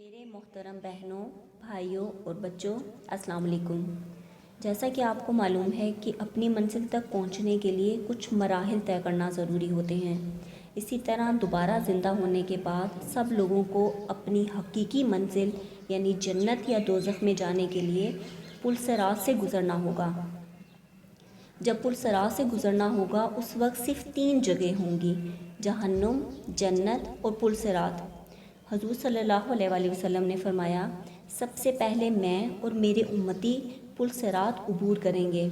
میرے محترم بہنوں، بھائیوں اور بچوں، السلام علیکم۔ جیسا کہ آپ کو معلوم ہے کہ اپنی منزل تک پہنچنے کے لیے کچھ مراحل طے کرنا ضروری ہوتے ہیں۔ اسی طرح دوبارہ زندہ ہونے کے بعد سب لوگوں کو اپنی حقیقی منزل یعنی جنت یا دوزخ میں جانے کے لیے پل صراط سے گزرنا ہوگا۔ جب پل صراط سے گزرنا ہوگا اس وقت صرف 3 جگہ ہوں گی: جہنم، جنت اور پل صراط۔ حضور صلی اللہ علیہ وآلہ وسلم نے فرمایا، سب سے پہلے میں اور میرے امتی پل صراط عبور کریں گے۔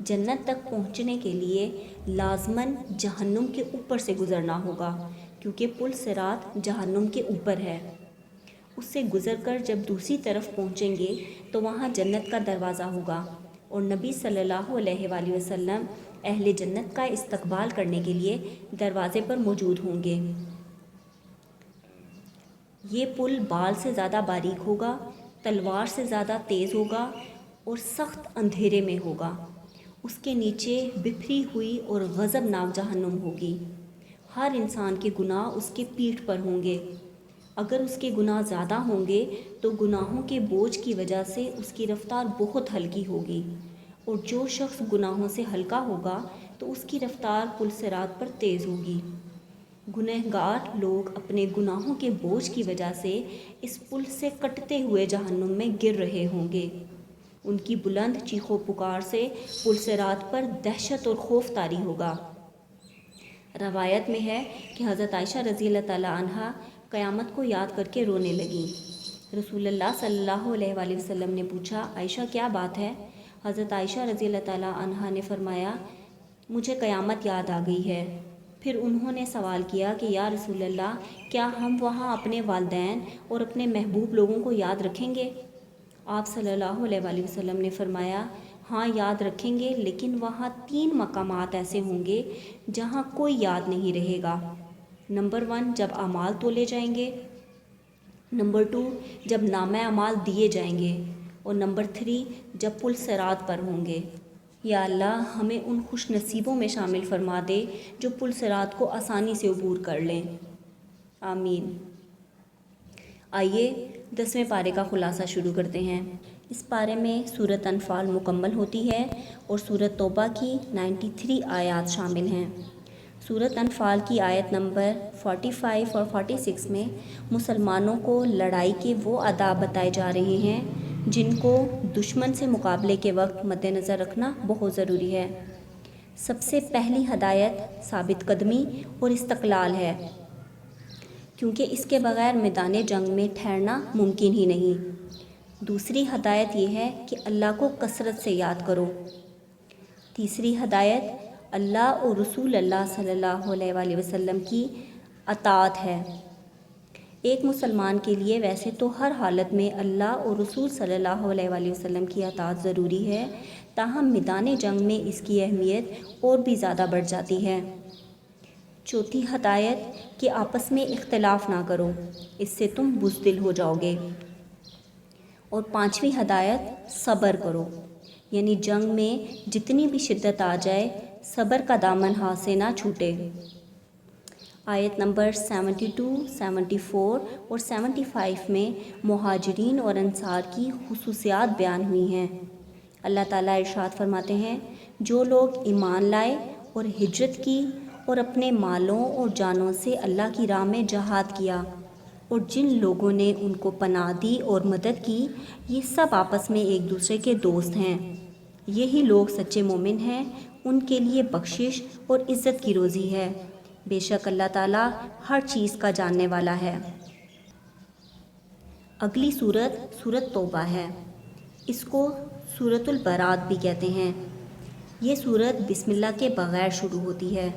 جنت تک پہنچنے کے لیے لازماً جہنم کے اوپر سے گزرنا ہوگا، کیونکہ پل صراط جہنم کے اوپر ہے۔ اس سے گزر کر جب دوسری طرف پہنچیں گے تو وہاں جنت کا دروازہ ہوگا اور نبی صلی اللہ علیہ وآلہ وسلم اہل جنت کا استقبال کرنے کے لیے دروازے پر موجود ہوں گے۔ یہ پل بال سے زیادہ باریک ہوگا، تلوار سے زیادہ تیز ہوگا اور سخت اندھیرے میں ہوگا۔ اس کے نیچے بکھری ہوئی اور غضبناک جہنم ہوگی۔ ہر انسان کے گناہ اس کے پیٹھ پر ہوں گے۔ اگر اس کے گناہ زیادہ ہوں گے تو گناہوں کے بوجھ کی وجہ سے اس کی رفتار بہت ہلکی ہوگی، اور جو شخص گناہوں سے ہلکا ہوگا تو اس کی رفتار پل صراط پر تیز ہوگی۔ گنہگار لوگ اپنے گناہوں کے بوجھ کی وجہ سے اس پل سے کٹتے ہوئے جہنم میں گر رہے ہوں گے۔ ان کی بلند چیخ و پکار سے پل صراط پر دہشت اور خوف طاری ہوگا۔ روایت میں ہے کہ حضرت عائشہ رضی اللہ تعالیٰ عنہا قیامت کو یاد کر کے رونے لگیں۔ رسول اللہ صلی اللہ علیہ وآلہ وسلم نے پوچھا، عائشہ کیا بات ہے؟ حضرت عائشہ رضی اللہ تعالیٰ عنہا نے فرمایا، مجھے قیامت یاد آ گئی ہے۔ پھر انہوں نے سوال کیا کہ یا رسول اللہ، کیا ہم وہاں اپنے والدین اور اپنے محبوب لوگوں کو یاد رکھیں گے؟ آپ صلی اللہ علیہ وآلہ وسلم نے فرمایا، ہاں یاد رکھیں گے، لیکن وہاں 3 مقامات ایسے ہوں گے جہاں کوئی یاد نہیں رہے گا۔ نمبر 1، جب اعمال تولے جائیں گے۔ نمبر 2، جب نامہ اعمال دیے جائیں گے۔ اور نمبر 3، جب پل صراط پر ہوں گے۔ یا اللہ ہمیں ان خوش نصیبوں میں شامل فرما دے جو پل صراط کو آسانی سے عبور کر لیں، آمین۔ آئیے 10ویں پارے کا خلاصہ شروع کرتے ہیں۔ اس پارے میں سورۃ انفال مکمل ہوتی ہے اور سورۃ توبہ کی 93 آیات شامل ہیں۔ سورۃ انفال کی آیت نمبر 45 اور 46 میں مسلمانوں کو لڑائی کے وہ آداب بتائے جا رہے ہیں جن کو دشمن سے مقابلے کے وقت مد نظر رکھنا بہت ضروری ہے۔ سب سے پہلی ہدایت ثابت قدمی اور استقلال ہے، کیونکہ اس کے بغیر میدان جنگ میں ٹھہرنا ممکن ہی نہیں۔ دوسری ہدایت یہ ہے کہ اللہ کو کثرت سے یاد کرو۔ تیسری ہدایت اللہ اور رسول اللہ صلی اللہ علیہ وآلہ وسلم کی اطاعت ہے۔ ایک مسلمان کے لیے ویسے تو ہر حالت میں اللہ اور رسول صلی اللہ علیہ وآلہ وسلم کی اطاعت ضروری ہے، تاہم میدان جنگ میں اس کی اہمیت اور بھی زیادہ بڑھ جاتی ہے۔ چوتھی ہدایت کہ آپس میں اختلاف نہ کرو، اس سے تم بزدل ہو جاؤ گے۔ اور 5ویں ہدایت صبر کرو، یعنی جنگ میں جتنی بھی شدت آ جائے صبر کا دامن ہاتھ سے نہ چھوٹے۔ آیت نمبر 72، 74 اور 75 میں مہاجرین اور انصار کی خصوصیات بیان ہوئی ہیں۔ اللہ تعالیٰ ارشاد فرماتے ہیں، جو لوگ ایمان لائے اور ہجرت کی اور اپنے مالوں اور جانوں سے اللہ کی راہ میں جہاد کیا، اور جن لوگوں نے ان کو پناہ دی اور مدد کی، یہ سب آپس میں ایک دوسرے کے دوست ہیں۔ یہی لوگ سچے مومن ہیں، ان کے لیے بخشش اور عزت کی روزی ہے۔ بے شک اللہ تعالیٰ ہر چیز کا جاننے والا ہے۔ اگلی سورت سورۃ توبہ ہے۔ اس کو سورۃ البراءت بھی کہتے ہیں۔ یہ سورت بسم اللہ کے بغیر شروع ہوتی ہے۔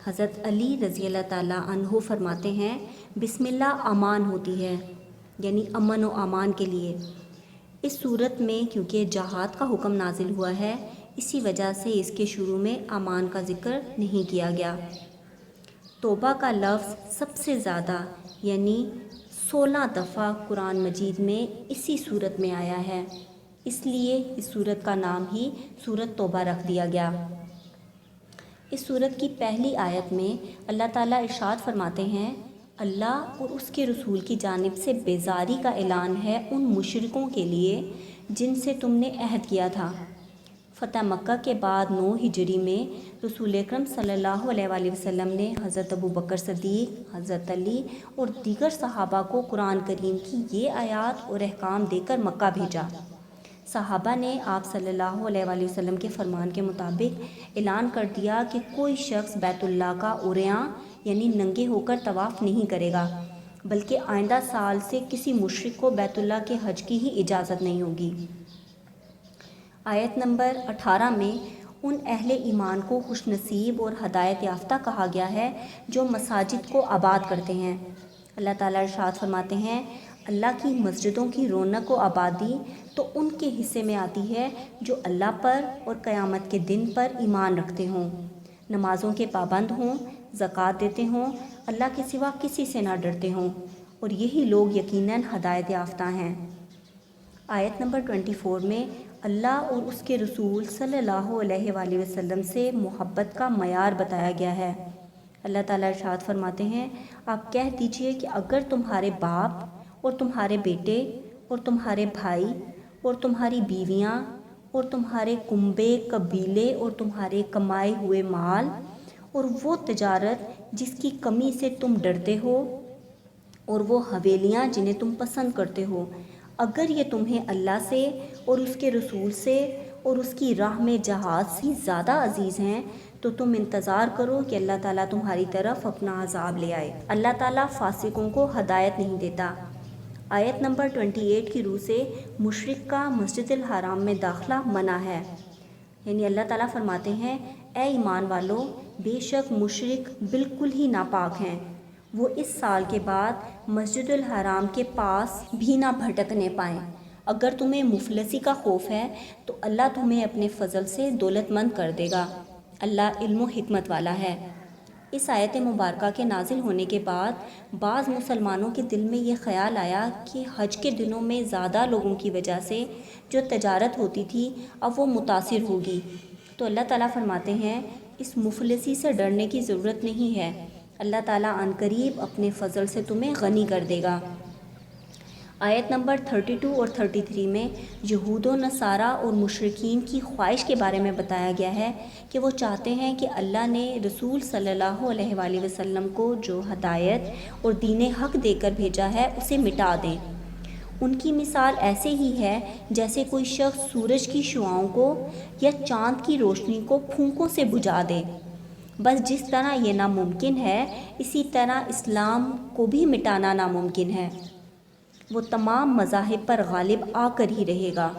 حضرت علی رضی اللہ تعالیٰ عنہ فرماتے ہیں، بسم اللہ امان ہوتی ہے، یعنی امن و امان کے لیے۔ اس سورت میں کیونکہ جہاد کا حکم نازل ہوا ہے، اسی وجہ سے اس کے شروع میں امان کا ذکر نہیں کیا گیا۔ توبہ کا لفظ سب سے زیادہ یعنی 16 دفعہ قرآن مجید میں اسی سورت میں آیا ہے، اس لیے اس سورت کا نام ہی سورۃ توبہ رکھ دیا گیا۔ اس سورت کی پہلی آیت میں اللہ تعالیٰ ارشاد فرماتے ہیں، اللہ اور اس کے رسول کی جانب سے بیزاری کا اعلان ہے ان مشرکوں کے لیے جن سے تم نے عہد کیا تھا۔ فتح مکہ کے بعد 9 ہجری میں رسول اکرم صلی اللہ علیہ وآلہ وسلم نے حضرت ابوبکر صدیق، حضرت علی اور دیگر صحابہ کو قرآن کریم کی یہ آیات اور احکام دے کر مکہ بھیجا۔ صحابہ نے آپ صلی اللہ علیہ وآلہ وسلم کے فرمان کے مطابق اعلان کر دیا کہ کوئی شخص بیت اللہ کا عریاں یعنی ننگے ہو کر طواف نہیں کرے گا، بلکہ آئندہ سال سے کسی مشرک کو بیت اللہ کے حج کی ہی اجازت نہیں ہوگی۔ آیت نمبر 18 میں ان اہل ایمان کو خوش نصیب اور ہدایت یافتہ کہا گیا ہے جو مساجد کو آباد کرتے ہیں۔ اللہ تعالیٰ ارشاد فرماتے ہیں، اللہ کی مسجدوں کی رونق و آبادی تو ان کے حصے میں آتی ہے جو اللہ پر اور قیامت کے دن پر ایمان رکھتے ہوں، نمازوں کے پابند ہوں، زکوٰۃ دیتے ہوں، اللہ کے سوا کسی سے نہ ڈرتے ہوں، اور یہی لوگ یقیناً ہدایت یافتہ ہیں۔ آیت نمبر 24 میں اللہ اور اس کے رسول صلی اللہ علیہ وآلہ وسلم سے محبت کا معیار بتایا گیا ہے۔ اللہ تعالیٰ ارشاد فرماتے ہیں، آپ کہہ دیجئے کہ اگر تمہارے باپ اور تمہارے بیٹے اور تمہارے بھائی اور تمہاری بیویاں اور تمہارے کنبے قبیلے اور تمہارے کمائے ہوئے مال اور وہ تجارت جس کی کمی سے تم ڈرتے ہو اور وہ حویلیاں جنہیں تم پسند کرتے ہو، اگر یہ تمہیں اللہ سے اور اس کے رسول سے اور اس کی راہ میں جہاد سے زیادہ عزیز ہیں تو تم انتظار کرو کہ اللہ تعالیٰ تمہاری طرف اپنا عذاب لے آئے۔ اللہ تعالیٰ فاسقوں کو ہدایت نہیں دیتا۔ آیت نمبر 28 کی روح سے مشرک کا مسجد الحرام میں داخلہ منع ہے، یعنی اللہ تعالیٰ فرماتے ہیں، اے ایمان والو، بے شک مشرک بالکل ہی ناپاک ہیں، وہ اس سال کے بعد مسجد الحرام کے پاس بھی نہ بھٹکنے پائیں۔ اگر تمہیں مفلسی کا خوف ہے تو اللہ تمہیں اپنے فضل سے دولت مند کر دے گا، اللہ علم و حکمت والا ہے۔ اس آیت مبارکہ کے نازل ہونے کے بعد بعض مسلمانوں کے دل میں یہ خیال آیا کہ حج کے دنوں میں زیادہ لوگوں کی وجہ سے جو تجارت ہوتی تھی اب وہ متاثر ہوگی، تو اللہ تعالیٰ فرماتے ہیں، اس مفلسی سے ڈرنے کی ضرورت نہیں ہے، اللہ تعالیٰ عنقریب اپنے فضل سے تمہیں غنی کر دے گا۔ آیت نمبر 32 اور 33 میں یہود و نصارہ اور مشرکین کی خواہش کے بارے میں بتایا گیا ہے کہ وہ چاہتے ہیں کہ اللہ نے رسول صلی اللہ علیہ وآلہ وسلم کو جو ہدایت اور دین حق دے کر بھیجا ہے اسے مٹا دیں۔ ان کی مثال ایسے ہی ہے جیسے کوئی شخص سورج کی شعاؤں کو یا چاند کی روشنی کو پھونکوں سے بجھا دے۔ بس جس طرح یہ ناممکن ہے اسی طرح اسلام کو بھی مٹانا ناممکن ہے، وہ تمام مذاہب پر غالب آ کر ہی رہے گا۔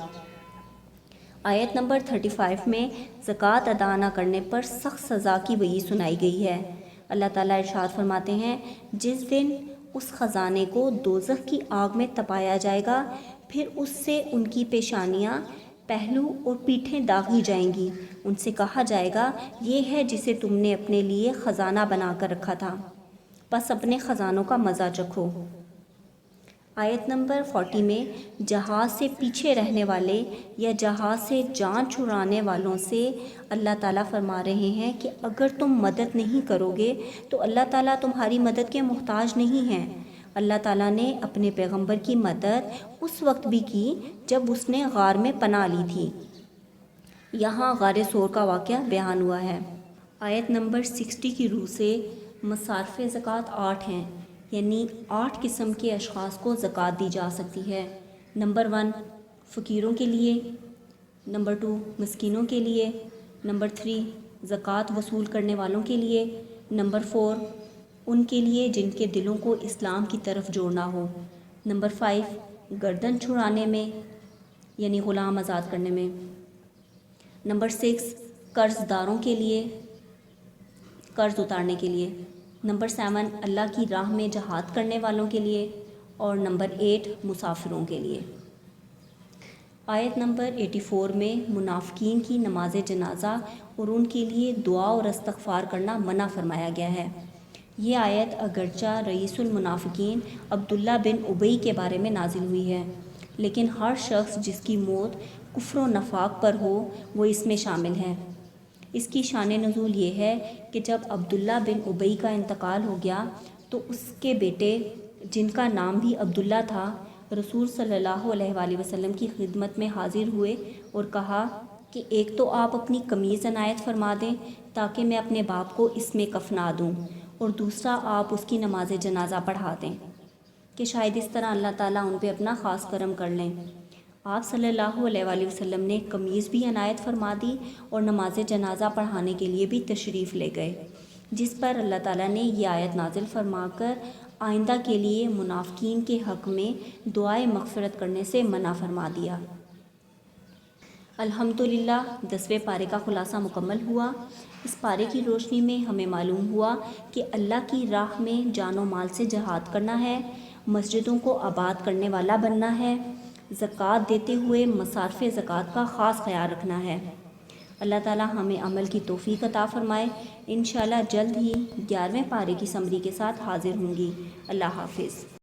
آیت نمبر 35 میں زکوٰۃ ادا نہ کرنے پر سخت سزا کی وعید سنائی گئی ہے۔ اللہ تعالیٰ ارشاد فرماتے ہیں، جس دن اس خزانے کو دوزخ کی آگ میں تپایا جائے گا، پھر اس سے ان کی پیشانیاں، پہلو اور پیٹھیں داغی جائیں گی، ان سے کہا جائے گا، یہ ہے جسے تم نے اپنے لیے خزانہ بنا کر رکھا تھا، بس اپنے خزانوں کا مزہ چکھو۔ آیت نمبر 40 میں جہاز سے پیچھے رہنے والے یا جہاز سے جان چھڑانے والوں سے اللہ تعالیٰ فرما رہے ہیں کہ اگر تم مدد نہیں کرو گے تو اللہ تعالیٰ تمہاری مدد کے محتاج نہیں ہیں۔ اللہ تعالیٰ نے اپنے پیغمبر کی مدد اس وقت بھی کی جب اس نے غار میں پناہ لی تھی۔ یہاں غار ثور کا واقعہ بیان ہوا ہے۔ آیت نمبر 60 کی روح سے مصارف زکوٰۃ 8 ہیں، یعنی 8 قسم کے اشخاص کو زکوٰۃ دی جا سکتی ہے۔ نمبر 1 فقیروں کے لیے، نمبر 2 مسکینوں کے لیے، نمبر 3 زکوٰۃ وصول کرنے والوں کے لیے، نمبر 4 ان کے لیے جن کے دلوں کو اسلام کی طرف جوڑنا ہو، نمبر 5 گردن چھڑانے میں یعنی غلام آزاد کرنے میں، نمبر 6 قرض داروں کے لیے، قرض اتارنے کے لیے، نمبر 7 اللہ کی راہ میں جہاد کرنے والوں کے لیے، اور نمبر 8 مسافروں کے لیے۔ آیت نمبر 84 میں منافقین کی نماز جنازہ اور ان کے لیے دعا اور استغفار کرنا منع فرمایا گیا ہے۔ یہ آیت اگرچہ رئیس المنافقین عبداللہ بن ابی کے بارے میں نازل ہوئی ہے، لیکن ہر شخص جس کی موت کفر و نفاق پر ہو وہ اس میں شامل ہے۔ اس کی شان نزول یہ ہے کہ جب عبداللہ بن ابی کا انتقال ہو گیا تو اس کے بیٹے جن کا نام بھی عبداللہ تھا رسول صلی اللہ علیہ وآلہ وسلم کی خدمت میں حاضر ہوئے اور کہا کہ ایک تو آپ اپنی قمیض عنایت فرما دیں تاکہ میں اپنے باپ کو اس میں کفنا دوں، اور دوسرا آپ اس کی نماز جنازہ پڑھا دیں کہ شاید اس طرح اللہ تعالیٰ ان پہ اپنا خاص کرم کر لیں۔ آپ صلی اللہ علیہ وآلہ وسلم نے قمیض بھی عنایت فرما دی اور نماز جنازہ پڑھانے کے لیے بھی تشریف لے گئے، جس پر اللہ تعالیٰ نے یہ آیت نازل فرما کر آئندہ کے لیے منافقین کے حق میں دعائے مغفرت کرنے سے منع فرما دیا۔ الحمدللہ 10ویں پارے کا خلاصہ مکمل ہوا۔ اس پارے کی روشنی میں ہمیں معلوم ہوا کہ اللہ کی راہ میں جان و مال سے جہاد کرنا ہے، مسجدوں کو آباد کرنے والا بننا ہے، زکوٰۃ دیتے ہوئے مصارف زکوٰۃ کا خاص خیال رکھنا ہے۔ اللہ تعالیٰ ہمیں عمل کی توفیق عطا فرمائے۔ انشاءاللہ جلد ہی 11ویں پارے کی سمری کے ساتھ حاضر ہوں گی۔ اللہ حافظ۔